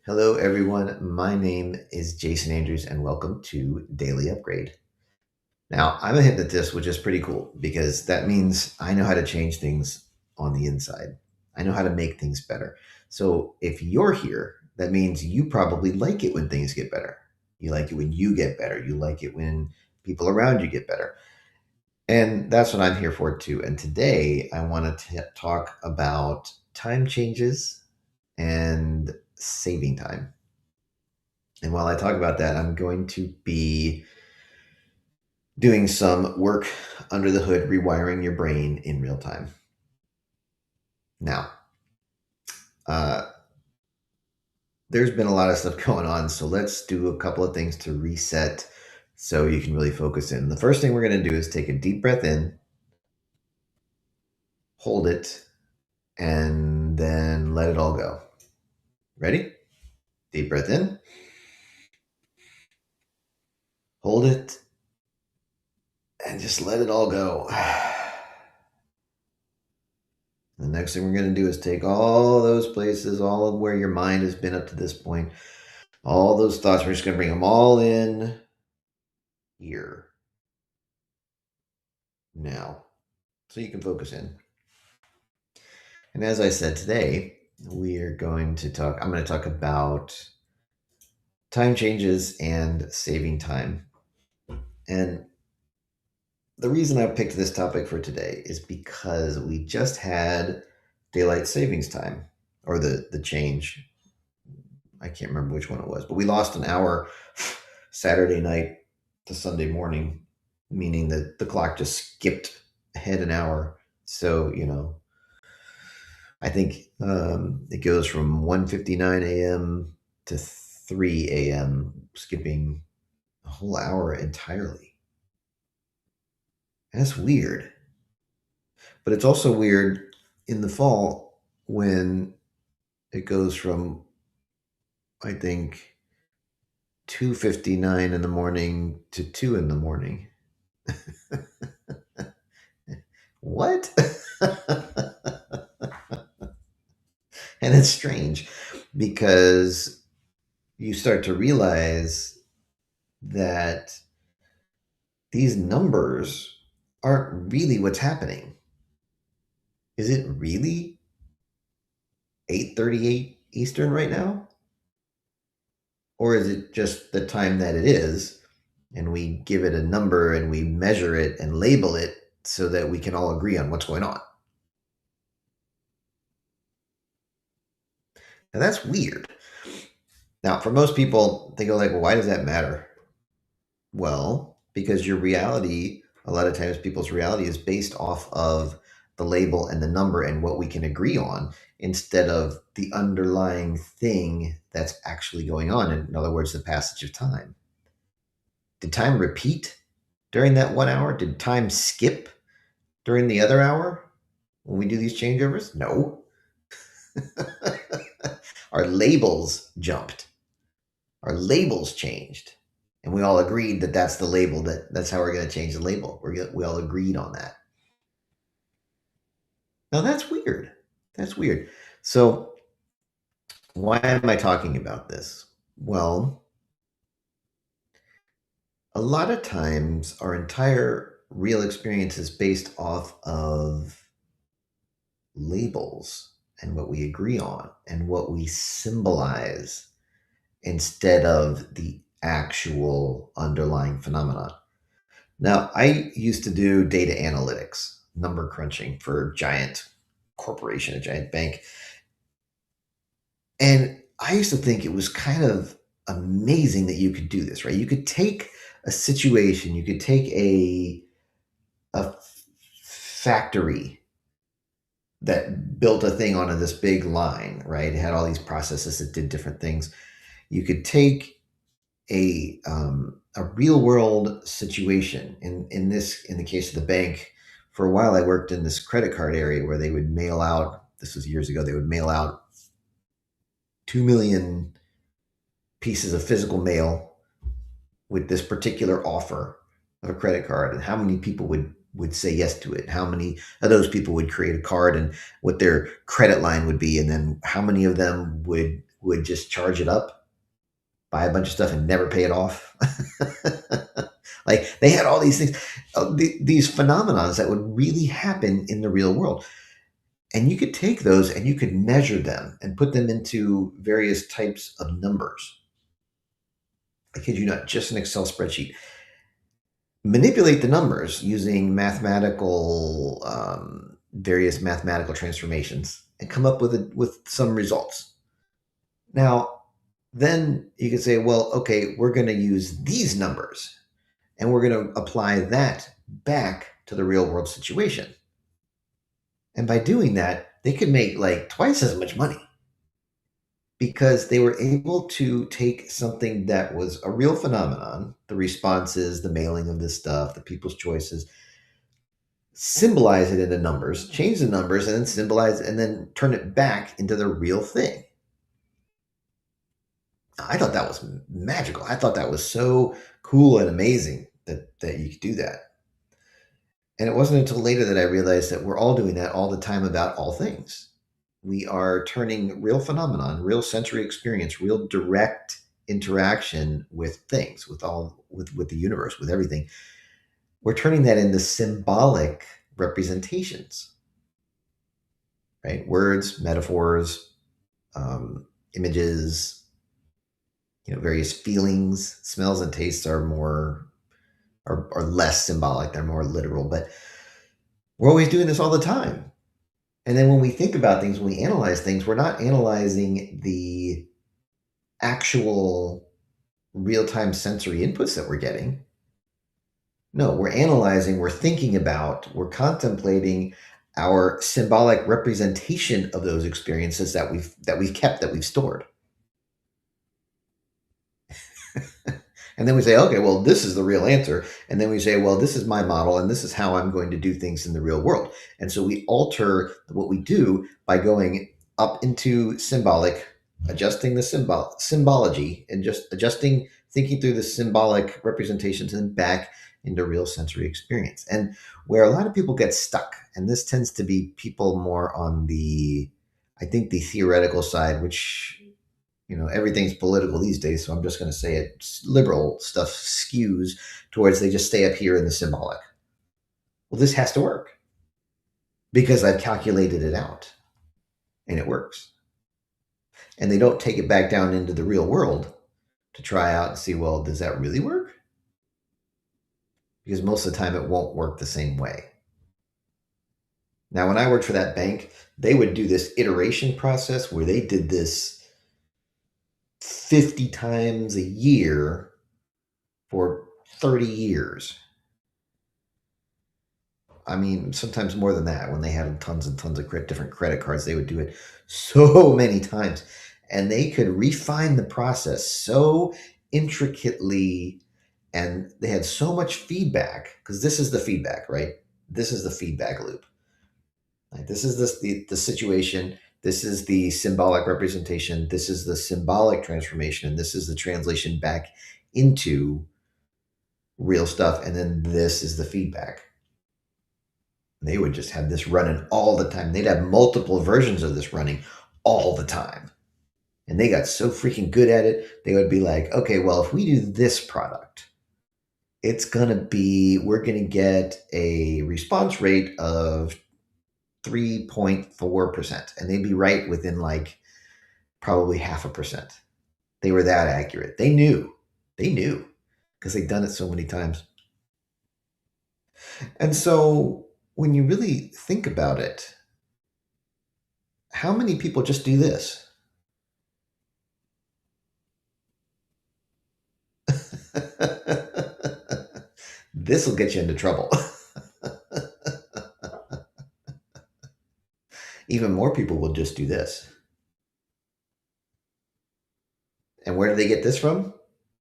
Hello, everyone. My name is Jason Andrews, and welcome to Daily Upgrade. Now, I'm a hypnotist, which is pretty cool because that means I know how to change things on the inside. I know how to make things better. So, if you're here, that means you probably like it when things get better. You like it when you get better. You like it when people around you get better. And that's what I'm here for, too. And today, I want to talk about time changes and saving time. And while I talk about that, I'm going to be doing some work under the hood, rewiring your brain in real time. Now, uh, there's been a lot of stuff going on, so let's do a couple of things to reset so you can really focus in. The first thing we're going to do is take a deep breath in, hold it, and then let it all go. Ready? Deep breath in, hold it, and just let it all go. The next thing we're going to do is take all those places, all of where your mind has been up to this point, all those thoughts, we're just going to bring them all in here now so you can focus in. And as I said today, I'm going to talk about time changes and saving time. And the reason I picked this topic for today is because we just had daylight savings time, or the change. I can't remember which one it was, but we lost an hour Saturday night to Sunday morning, meaning that the clock just skipped ahead an hour. So, I think it goes from 1:59 a.m. to 3 a.m., skipping a whole hour entirely. And that's weird. But it's also weird in the fall when it goes from, I think, 2:59 in the morning to 2 in the morning. What? And it's strange because you start to realize that these numbers aren't really what's happening. Is it really 8:38 Eastern right now? Or is it just the time that it is and we give it a number and we measure it and label it so that we can all agree on what's going on? Now that's weird. Now, for most people, they go like, well, why does that matter? Well, because your reality, a lot of times people's reality is based off of the label and the number and what we can agree on instead of the underlying thing that's actually going on. In other words, the passage of time. Did time repeat during that 1 hour? Did time skip during the other hour when we do these changeovers? No. Our labels jumped. Our labels changed. And we all agreed that that's the label, that's how we're going to change the label. We all agreed on that. Now that's weird. That's weird. So why am I talking about this? Well, a lot of times our entire real experience is based off of labels and what we agree on and what we symbolize instead of the actual underlying phenomenon. Now, I used to do data analytics, number crunching for a giant corporation, a giant bank. And I used to think it was kind of amazing that you could do this, right? You could take a situation, you could take a factory that built a thing onto this big line, right? It had all these processes that did different things. You could take a real world situation. In the case of the bank, for a while I worked in this credit card area where they would mail out. This was years ago. They would mail out 2 million pieces of physical mail with this particular offer of a credit card, and how many people would say yes to it, how many of those people would create a card and what their credit line would be, and then how many of them would just charge it up, buy a bunch of stuff, and never pay it off. Like they had all these things, these phenomenons that would really happen in the real world. And you could take those and you could measure them and put them into various types of numbers. I kid you not, just an Excel spreadsheet. Manipulate the numbers using various mathematical transformations, and come up with some results. Now, then you can say, well, okay, we're going to use these numbers and we're going to apply that back to the real world situation. And by doing that, they could make like twice as much money because they were able to take something that was a real phenomenon, the responses, the mailing of this stuff, the people's choices, symbolize it into numbers, change the numbers, and then symbolize and then turn it back into the real thing. I thought that was magical. I thought that was so cool and amazing that you could do that. And it wasn't until later that I realized that we're all doing that all the time about all things. We are turning real phenomenon, real sensory experience, real direct interaction with things, with the universe, with everything. We're turning that into symbolic representations, right? Words, metaphors, images, various feelings, smells, and tastes are less symbolic. They're more literal, but we're always doing this all the time. And then when we think about things, when we analyze things, we're not analyzing the actual real-time sensory inputs that we're getting. No, we're thinking about, we're contemplating our symbolic representation of those experiences that we've kept, that we've stored. And then we say, okay, well, this is the real answer. And then we say, well, this is my model, and this is how I'm going to do things in the real world. And so we alter what we do by going up into symbolic, adjusting the symbology, and just adjusting, thinking through the symbolic representations, and back into real sensory experience. And where a lot of people get stuck, and this tends to be people more on the theoretical side, which everything's political these days, so I'm just going to say it. Liberal stuff skews towards they just stay up here in the symbolic. Well, this has to work because I've calculated it out and it works. And they don't take it back down into the real world to try out and see, well, does that really work? Because most of the time it won't work the same way. Now, when I worked for that bank, they would do this iteration process where they did this 50 times a year for 30 years. I mean, sometimes more than that. When they had tons and tons of different credit cards, they would do it so many times. And they could refine the process so intricately, and they had so much feedback, because this is the feedback, right? This is the feedback loop. Like, this is the situation. This is the symbolic representation. This is the symbolic transformation. And this is the translation back into real stuff. And then this is the feedback. They would just have this running all the time. They'd have multiple versions of this running all the time. And they got so freaking good at it. They would be like, okay, well, if we do this product, we're going to get a response rate of 3.4%. And they'd be right within like probably 0.5%. They were that accurate. They knew because they'd done it so many times. And so when you really think about it, how many people just do this? This will get you into trouble. Even more people will just do this. And where do they get this from?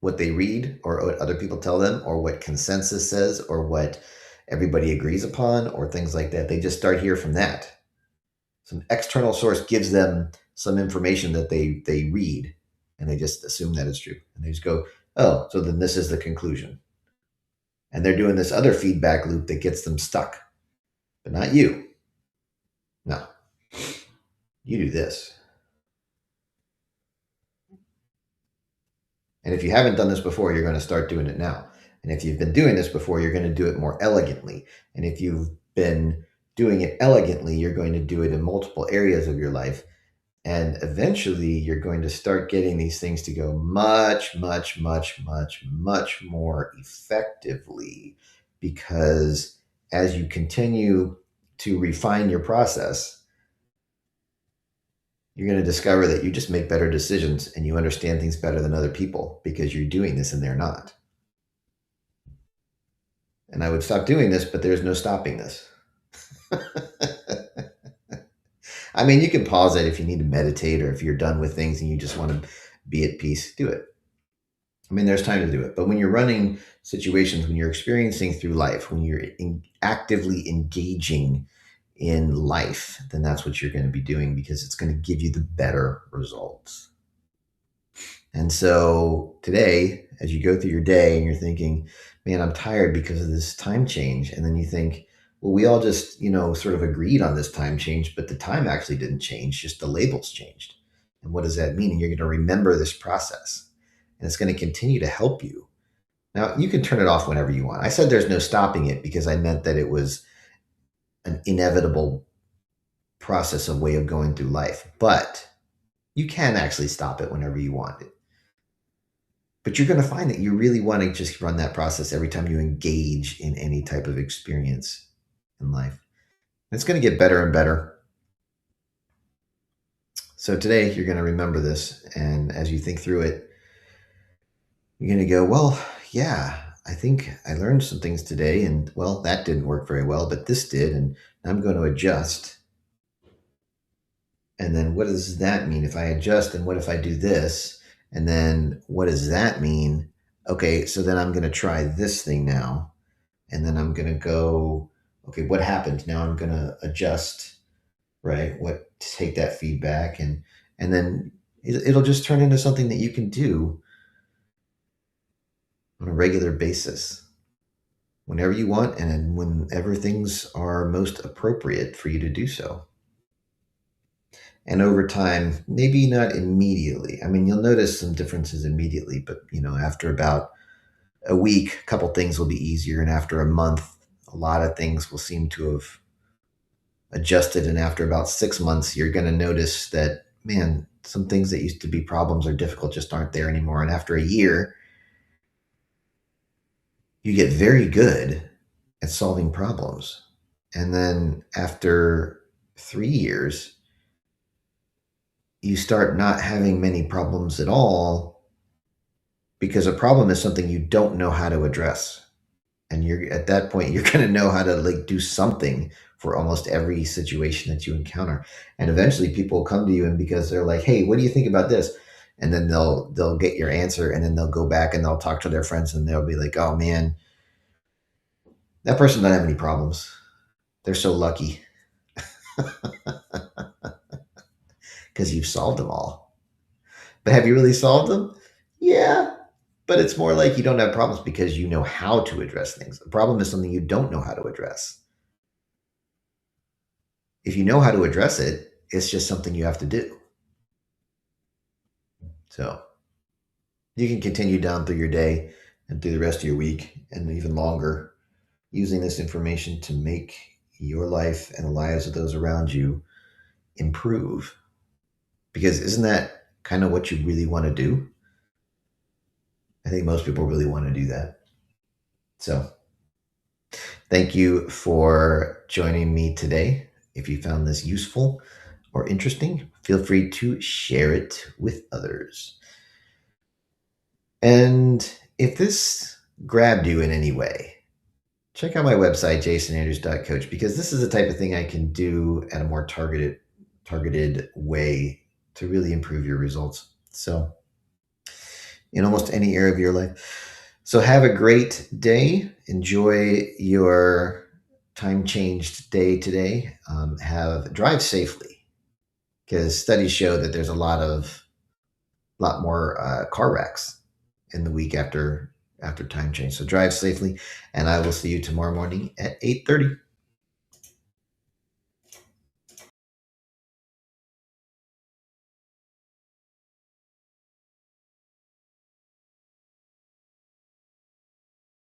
What they read, or what other people tell them, or what consensus says, or what everybody agrees upon, or things like that. They just start here from that. Some external source gives them some information that they read, and they just assume that it's true. And they just go, oh, so then this is the conclusion. And they're doing this other feedback loop that gets them stuck. But not you. No. You do this. And if you haven't done this before, you're going to start doing it now. And if you've been doing this before, you're going to do it more elegantly. And if you've been doing it elegantly, you're going to do it in multiple areas of your life. And eventually, you're going to start getting these things to go much, much, much, much, much more effectively. Because as you continue to refine your process, you're going to discover that you just make better decisions and you understand things better than other people because you're doing this and they're not. And I would stop doing this, but there's no stopping this. I mean, you can pause it if you need to meditate or if you're done with things and you just want to be at peace, do it. I mean, there's time to do it. But when you're running situations, when you're experiencing through life, when you're actively engaging in life, then that's what you're going to be doing because it's going to give you the better results. And so today, as you go through your day and you're thinking, man, I'm tired because of this time change. And then you think, well, we all just, sort of agreed on this time change, but the time actually didn't change, just the labels changed. And what does that mean? And you're going to remember this process and it's going to continue to help you. Now, you can turn it off whenever you want. I said there's no stopping it because I meant that it was an inevitable process, a way of going through life. But you can actually stop it whenever you want it. But you're going to find that you really want to just run that process every time you engage in any type of experience in life. It's going to get better and better. So today you're going to remember this. And as you think through it, you're going to go, well, yeah, I think I learned some things today. And well, that didn't work very well, but this did. And I'm going to adjust. And then what does that mean? If I adjust, and what if I do this? And then what does that mean? Okay, so then I'm going to try this thing now. And then I'm going to go, okay, what happened? Now I'm going to adjust, right? Take that feedback and then it'll just turn into something that you can do on a regular basis whenever you want and whenever things are most appropriate for you to do so. And over time, maybe not immediately. I mean, you'll notice some differences immediately, but after about a week, a couple things will be easier, and after a month, a lot of things will seem to have adjusted. And after about 6 months, you're going to notice that, man, some things that used to be problems or difficult just aren't there anymore. And after a year, you get very good at solving problems. And then after 3 years, you start not having many problems at all because a problem is something you don't know how to address. And you're at that point, you're going to know how to do something for almost every situation that you encounter. And eventually people come to you and because they're like, hey, what do you think about this? And then they'll get your answer and then they'll go back and they'll talk to their friends and they'll be like, oh man, that person doesn't have any problems. They're so lucky because you've solved them all. But have you really solved them? Yeah. But it's more like you don't have problems because you know how to address things. A problem is something you don't know how to address. If you know how to address it, it's just something you have to do. So you can continue down through your day and through the rest of your week and even longer using this information to make your life and the lives of those around you improve. Because isn't that kind of what you really want to do? I think most people really want to do that. So thank you for joining me today. If you found this useful or interesting, feel free to share it with others. And if this grabbed you in any way, check out my website, jasonandrews.coach, because this is the type of thing I can do at a more targeted way to really improve your results. So in almost any area of your life. So have a great day. Enjoy your time changed day today. Drive safely because studies show that there's a lot more car wrecks in the week after time change. So drive safely, and I will see you tomorrow morning at 8:30.